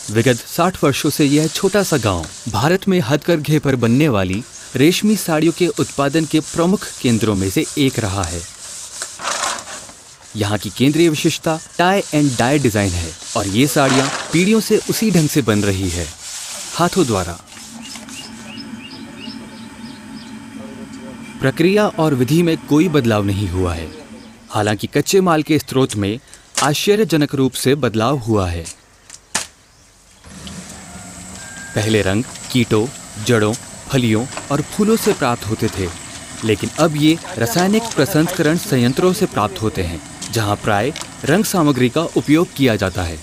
विगत 60 वर्षों से यह छोटा सा गांव भारत में हथकरघे पर बनने वाली रेशमी साड़ियों के उत्पादन के प्रमुख केंद्रों में से एक रहा है। यहाँ की केंद्रीय विशेषता टाई एंड डाई डिजाइन है और ये साड़ियाँ पीढ़ियों से उसी ढंग से बन रही है, हाथों द्वारा। प्रक्रिया और विधि में कोई बदलाव नहीं हुआ है, हालांकि कच्चे माल के स्रोत में आश्चर्यजनक रूप से बदलाव हुआ है। पहले रंग कीटों, जड़ों, फलियों और फूलों से प्राप्त होते थे, लेकिन अब ये रासायनिक प्रसंस्करण संयंत्रों से प्राप्त होते हैं, जहां प्राय रंग सामग्री का उपयोग किया जाता है।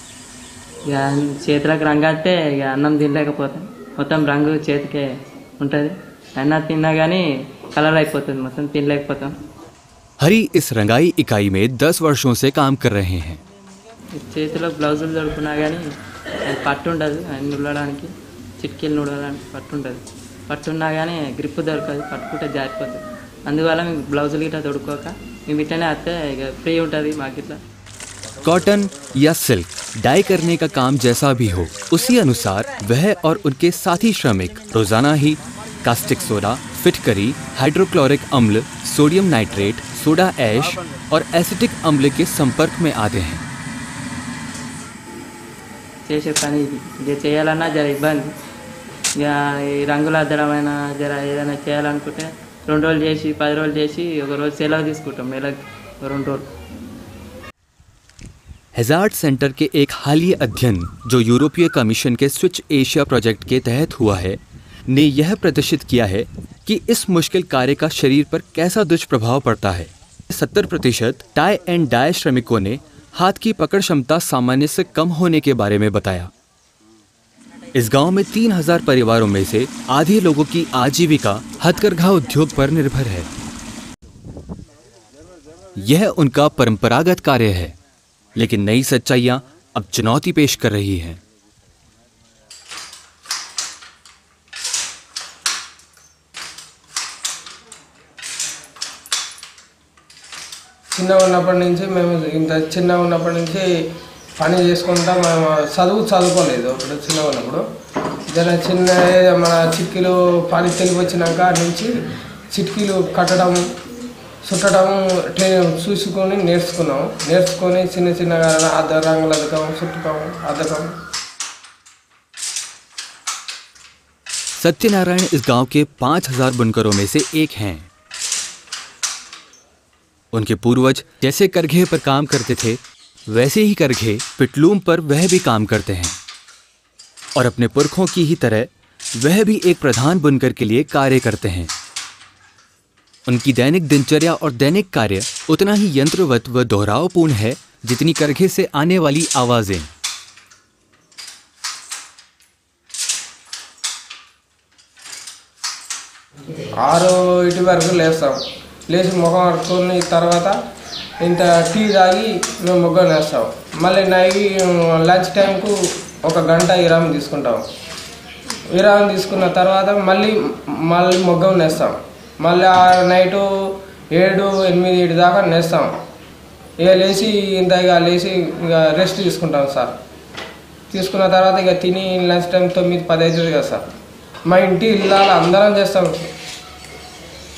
చేతులకు రంగు అంటే అన్నం తినలేకపోతాం, మొత్తం రంగు చేతికే ఉంటుంది, అన్నం తిన్నా కానీ కలర్ అయిపోతుంది, మొత్తం తినలేకపోతాం। हरी इस रंगाई इकाई में 10 वर्षों से काम कर रहे हैं। చేతిలో బ్లౌజులు దొరుకున్నా కానీ పట్టు ఉండదు, నుల్లడానికి చిట్కీలు నుడడానికి పట్టు ఉంటుంది, పట్టున్నా కానీ గ్రిప్ దొరకదు, పట్టుకుంటే జారిపోతుంది। అందువల్ల మేము బ్లౌజులు గిట్లా తొడుక్కోక మేము ఇట్లనే వస్తే ఇక ఫ్రీ ఉంటుంది మాకు ఇట్లా। कॉटन या सिल्क डाई करने का काम जैसा भी हो, उसी अनुसार वह और उनके साथी श्रमिक रोजाना ही कास्टिक सोडा, फिटकरी, हाइड्रोक्लोरिक अम्ल, सोडियम नाइट्रेट, सोडा ऐश और एसिटिक अम्ल के संपर्क में आते हैं। చేసే పని ఇది చేయాలన్నా జర ఇబ్బంది, ఇక ఈ రంగులు అద్దడమైనా జర ఏదైనా చేయాలనుకుంటే 2 రోజులు చేసి 10 రోజులు చేసి ఒక రోజు సెలవు తీసుకుంటాం, నెలకు 2 రోజులు। हैजार्ड सेंटर के एक हालिया अध्ययन जो यूरोपीय कमीशन के स्विच एशिया प्रोजेक्ट के तहत हुआ है, ने यह प्रदर्शित किया है कि इस मुश्किल कार्य का शरीर पर कैसा दुष्प्रभाव पड़ता है। 70% टाई एंड डाई श्रमिकों ने हाथ की पकड़ क्षमता सामान्य से कम होने के बारे में बताया। इस गांव में 3000 परिवारों में से आधे लोगों की आजीविका हथकरघा उद्योग पर निर्भर है। यह उनका परंपरागत कार्य है, लेकिन नई सच्चाइयां अब चुनौती पेश कर रही हैं। చిన్నగా ఉన్నప్పటి నుంచి మేము ఇంత చిన్నగా ఉన్నప్పటి నుంచి పని చేసుకుంటా మేము చదువుకోలేదు। అప్పుడు చిన్నగా ఉన్నప్పుడు జర చిన్న మన చిట్కీలు పని తెలివి వచ్చినాక నుంచి చిట్కీలు కట్టడం, చుట్టడం చూసుకొని నేర్చుకొని చిన్న చిన్నగా రంగులు అద్దకం, చుట్టడం, అద్దకం। सत्यनारायण इस गांव के 5000 बुनकरों में से एक हैं। उनके पूर्वज जैसे करघे पर काम करते थे, वैसे ही करघे पिटलूम पर वह भी काम करते हैं और अपने पुरखों की ही तरह वह भी एक प्रधान बुनकर के लिए कार्य करते हैं। उनकी दैनिक दिनचर्या और दैनिक कार्य उतना ही यंत्रवत व दोहरावपूर्ण है जितनी करघे से आने वाली आवाजें। వరకు లేస్తాం, లేచి ముఖం కడుక్కొని తర్వాత ఇంత టీ తాగి మేము ముగ్గురు వేస్తాం। మళ్ళీ లంచ్ టైంకు 1 గంట విరామం తీసుకుంటాం। విరామం తీసుకున్న తర్వాత మళ్ళీ ముగ్గురు వేస్తాం। మళ్ళీ నైటు 7, 8 దాకా నేస్తాం। ఇక లేచి ఇక రెస్ట్ తీసుకుంటాం సార్। తీసుకున్న తర్వాత ఇక తిని లంచ్ టైం 9, 10 అవుతుంది కదా సార్। మా ఇంటి ఇళ్ళ అందరం చేస్తాం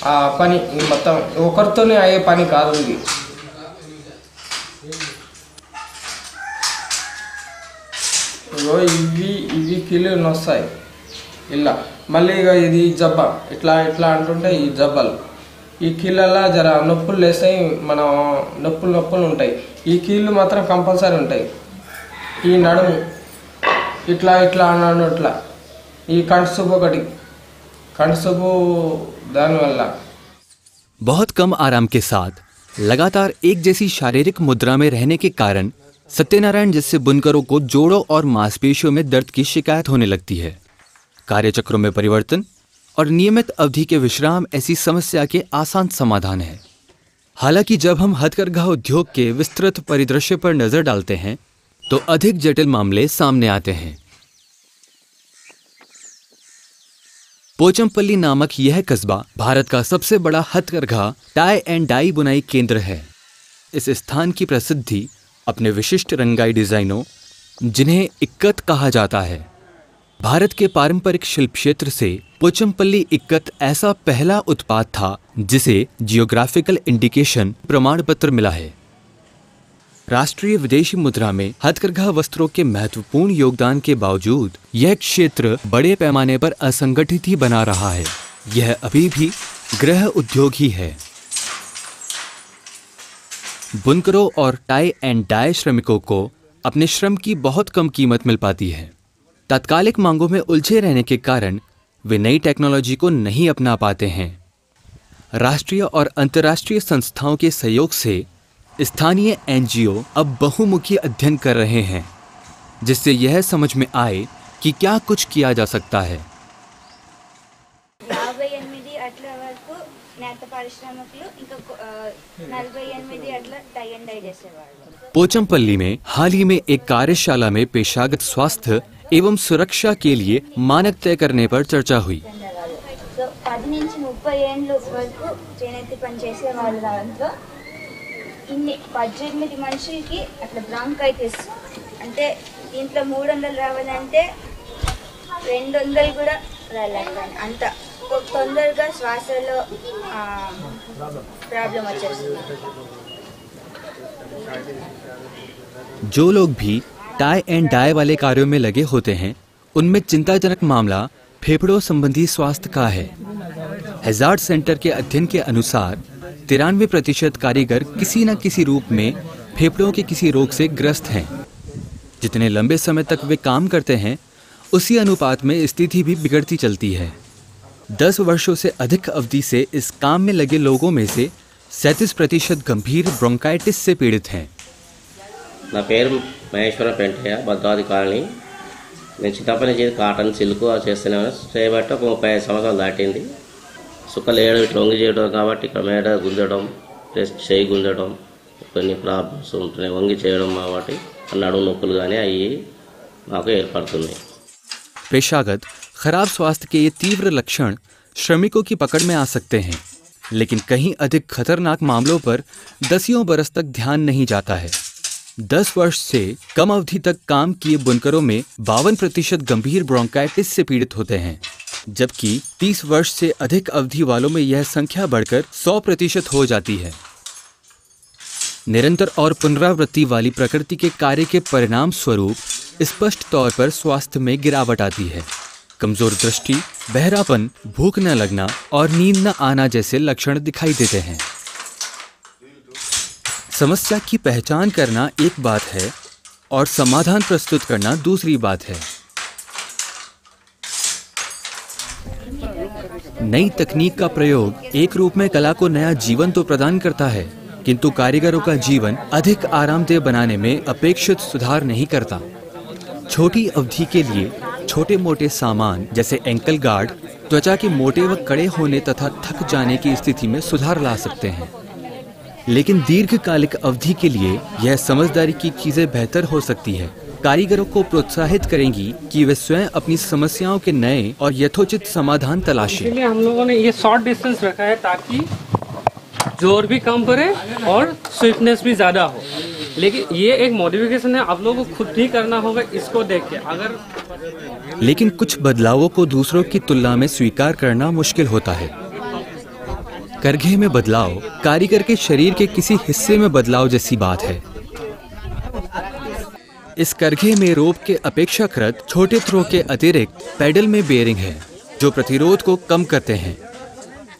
ఆ పని, మొత్తం ఒకరితోనే అయ్యే పని కాదు ఇది। ఇవి కిలోలు వస్తాయి ఇలా, మళ్ళీ ఇక ఇది జబ్బ ఇట్లా అంటుంటే ఈ జబ్బలు ఈ కీళ్ళల్లో జర నొప్పులు లేస్తాయి, మనం నొప్పులు ఉంటాయి। ఈ కీళ్ళు మాత్రం కంపల్సరీ ఉంటాయి। ఈ నడుము ఇట్లా ఇట్లా ఈ కంటి ఒకటి కంటి దానివల్ల। बहुत कम आराम के साथ लगातार एक जैसी शारीरिक मुद्रा में रहने के कारण सत्यनारायण जैसे बुनकरों को जोड़ों और मांसपेशियों में दर्द की शिकायत होने लगती है। कार्यचक्रों में परिवर्तन, और नियमित अवधि के विश्राम ऐसी समस्या के आसान समाधान है। हालांकि जब हम हथकरघा उद्योग के विस्तृत परिदृश्य पर नजर डालते हैं तो अधिक जटिल मामले सामने आते हैं। पोचमपल्ली नामक यह कस्बा भारत का सबसे बड़ा हथकरघा टाई एंड डाई बुनाई केंद्र है। इस स्थान की प्रसिद्धि अपने विशिष्ट रंगाई डिजाइनों, जिन्हें इक्कत कहा जाता है। भारत के पारंपरिक शिल्प क्षेत्र से पोचमपल्ली इक्कत ऐसा पहला उत्पाद था जिसे जियोग्राफिकल इंडिकेशन प्रमाण पत्र मिला है। राष्ट्रीय विदेशी मुद्रा में हथकरघा वस्त्रों के महत्वपूर्ण योगदान के बावजूद यह क्षेत्र बड़े पैमाने पर असंगठित ही बना रहा है। यह अभी भी गृह उद्योग ही है। बुनकरों और टाई एंड डाई श्रमिकों को अपने श्रम की बहुत कम कीमत मिल पाती है। तात्कालिक मांगों में उलझे रहने के कारण वे नई टेक्नोलॉजी को नहीं अपना पाते हैं। राष्ट्रीय और अंतर्राष्ट्रीय संस्थाओं के सहयोग से स्थानीय एनजीओ अब बहुमुखी अध्ययन कर रहे हैं, जिससे यह समझ में आए कि क्या कुछ किया जा सकता है। पोचमपल्ली में हाल ही में एक कार्यशाला में पेशागत स्वास्थ्य एवं सुरक्षा के लिए मानक तय करने पर चर्चा हुई। 10 నుంచి 30 ఏళ్ళ వరకు చేనేత పని చేసే వాళ్ళ దాంట్లో ఇన్ని 18 మనుషులకి అట్లా బ్రాంకైటిస్ అంటే దీంట్లో 300 రావాలంటే 200 కూడా రాలేక అంత తొందరగా శ్వాసలో ప్రాబ్లం వచ్చేస్తుంది। जो लोग भी टाई एंड डाई वाले कार्यों में लगे होते हैं, उनमें चिंताजनक मामला फेफड़ों संबंधी स्वास्थ्य का है। हैजार्ड सेंटर के अध्ययन के अनुसार 93% कारीगर किसी न किसी रूप में फेफड़ों के किसी रोग से ग्रस्त हैं। जितने लंबे समय तक वे काम करते हैं, उसी अनुपात में स्थिति भी बिगड़ती चलती है। 10 वर्षों से अधिक अवधि से इस काम में लगे लोगों में से 37% गंभीर ब्रोंकाइटिस से पीड़ित हैं। నా పేరు మహేశ్వర పెంటయ్య, భద్రావతి కాలనీ। నేను చిన్నప్పటి నుంచి కాటన్ సిల్క్ చేస్తున్నాను, చేయబట్టి ఒక 30 సంవత్సరాలు దాటింది। సుక్కలు వేయడం, ఇట్లా వంగి చేయడం కాబట్టి ఇక్కడ మేడ గుంజడం, ప్లస్ చేయి గుంజడం, కొన్ని ప్రాబ్లమ్స్ ఉంటున్నాయి। వంగి చేయడం కాబట్టి నడుము నొప్పులు కానీ అవి మాకు ఏర్పడుతున్నాయి। पेशागत खराब स्वास्थ्य के ये तीव्र लक्षण श्रमिकों की पकड़ में आ सकते हैं, लेकिन कहीं अधिक खतरनाक मामलों पर दसियों बरस तक ध्यान नहीं जाता है। 10 वर्ष से कम अवधि तक काम किए बुनकरों में 52% गंभीर ब्रोंकाइटिस से पीड़ित होते हैं, जबकि 30 वर्ष से अधिक अवधि वालों में यह संख्या बढ़कर 100% हो जाती है। निरंतर और पुनरावृत्ति वाली प्रकृति के कार्य के परिणाम स्वरूप स्पष्ट तौर पर स्वास्थ्य में गिरावट आती है। कमजोर दृष्टि, बहरापन, भूख न लगना और नींद न आना जैसे लक्षण दिखाई देते हैं। समस्या की पहचान करना एक बात है और समाधान प्रस्तुत करना दूसरी बात है। नई तकनीक का प्रयोग एक रूप में कला को नया जीवन तो प्रदान करता है, किंतु कारीगरों का जीवन अधिक आरामदेह बनाने में अपेक्षित सुधार नहीं करता। छोटी अवधि के लिए छोटे मोटे सामान जैसे एंकल गार्ड त्वचा के मोटे व कड़े होने तथा थक जाने की स्थिति में सुधार ला सकते हैं, लेकिन दीर्घकालिक अवधि के लिए यह समझदारी की चीजें बेहतर हो सकती है। कारीगरों को प्रोत्साहित करेंगी कि वे स्वयं अपनी समस्याओं के नए और यथोचित समाधान तलाशें। इसलिए हम लोगों ने ये शॉर्ट डिस्टेंस रखा है ताकि जोर भी कम पड़े और स्विफ्टनेस भी ज़्यादा हो। लेकिन ये एक मॉडिफिकेशन है, आप लोगों को खुद ही करना होगा इसको देख के। अगर लेकिन कुछ बदलावों को दूसरों की तुलना में स्वीकार करना मुश्किल होता है। करघे में बदलाव कारीगर के शरीर के किसी हिस्से में बदलाव जैसी बात है। इस करघे में रोप के अपेक्षाकृत छोटे थ्रो के अतिरिक्त पैडल में बेयरिंग है, जो प्रतिरोध को कम करते हैं,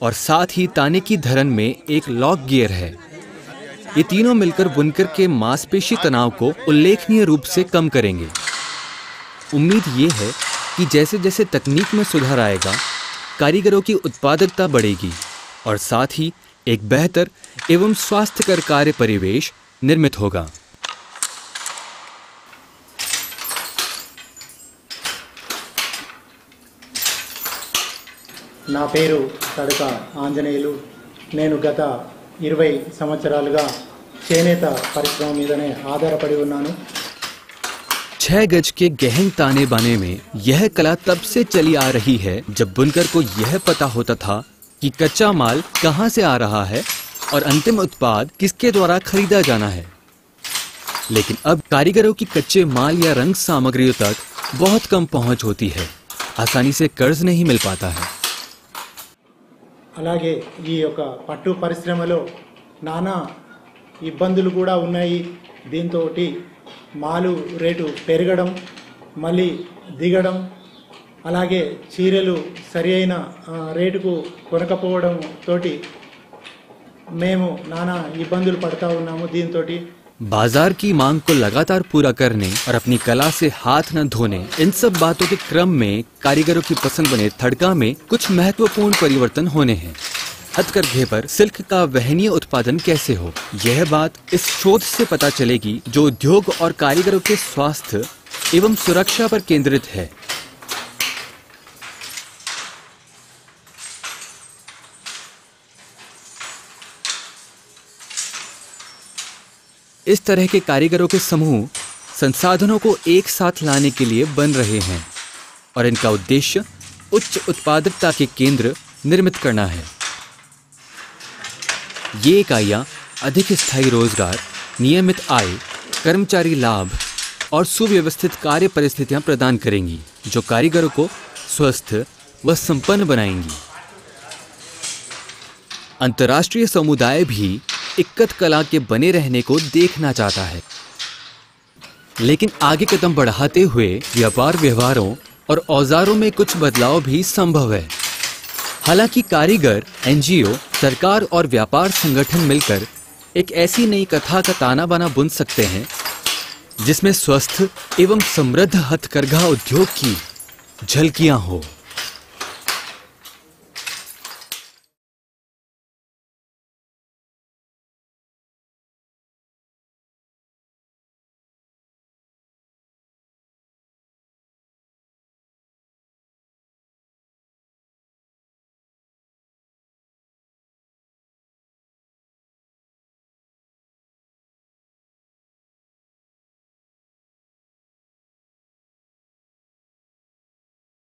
और साथ ही ताने की धरन में एक लॉक गियर है। ये तीनों मिलकर बुनकर के मांसपेशी तनाव को उल्लेखनीय रूप से कम करेंगे। उम्मीद ये है कि जैसे जैसे तकनीक में सुधार आएगा, कारीगरों की उत्पादकता बढ़ेगी और साथ ही एक बेहतर एवं स्वास्थ्यकर कार्य परिवेश निर्मित होगा। నా పేరు తడక ఆంజనేయులు. నేను గత 20 సంవత్సరాలుగా చేనేత పరిశ్రమ మీదనే ఆధారపడి ఉన్నాను. 6 गज के गहन ताने बाने में यह कला तब से चली आ रही है जब बुनकर को यह पता होता था कि कच्चा माल कहां से आ रहा है और अंतिम उत्पाद किसके द्वारा खरीदा जाना है। लेकिन अब कारीगरों की कच्चे माल या रंग सामग्रियों तक बहुत कम पहुंच होती है, आसानी से कर्ज नहीं मिल पाता है। అలాగే ఈ యొక్క పట్టు పరిశ్రమలో నానా ఇబ్బందులు కూడా ఉన్నాయి. దీంతో మాలు రేటు పెరగడం, మళ్ళీ దిగడం, అలాగే చీరలు సరి అయిన రేటుకు కొనకపోవడం తోటి మేము నానా ఇబ్బందులు పడతా ఉన్నాము. దీంతో बाजार की मांग को लगातार पूरा करने और अपनी कला से हाथ न धोने, इन सब बातों के क्रम में कारीगरों की पसंद बने थड़का में कुछ महत्वपूर्ण परिवर्तन होने हैं। हथकरघे पर सिल्क का वहनीय उत्पादन कैसे हो, यह बात इस शोध से पता चलेगी जो उद्योग और कारीगरों के स्वास्थ्य एवं सुरक्षा पर केंद्रित है। इस तरह के कारीगरों के समूह संसाधनों को एक साथ लाने के लिए बन रहे हैं और इनका उद्देश्य उच्च उत्पादकता के केंद्र निर्मित करना है। ये इकाइयाँ अधिक स्थायी रोजगार, नियमित आय, कर्मचारी लाभ और सुव्यवस्थित कार्य परिस्थितियाँ प्रदान करेंगी जो कारीगरों को स्वस्थ व संपन्न बनाएंगी। अंतर्राष्ट्रीय समुदाय भी इक्कत कला के बने रहने को देखना चाहता है, लेकिन आगे कदम बढ़ाते हुए व्यापार व्यवहारों और औजारों में कुछ बदलाव भी संभव है। हालांकि कारीगर, एनजीओ, सरकार और व्यापार संगठन मिलकर एक ऐसी नई कथा का ताना बाना बुन सकते हैं जिसमें स्वस्थ एवं समृद्ध हथकरघा उद्योग की झलकियां हो।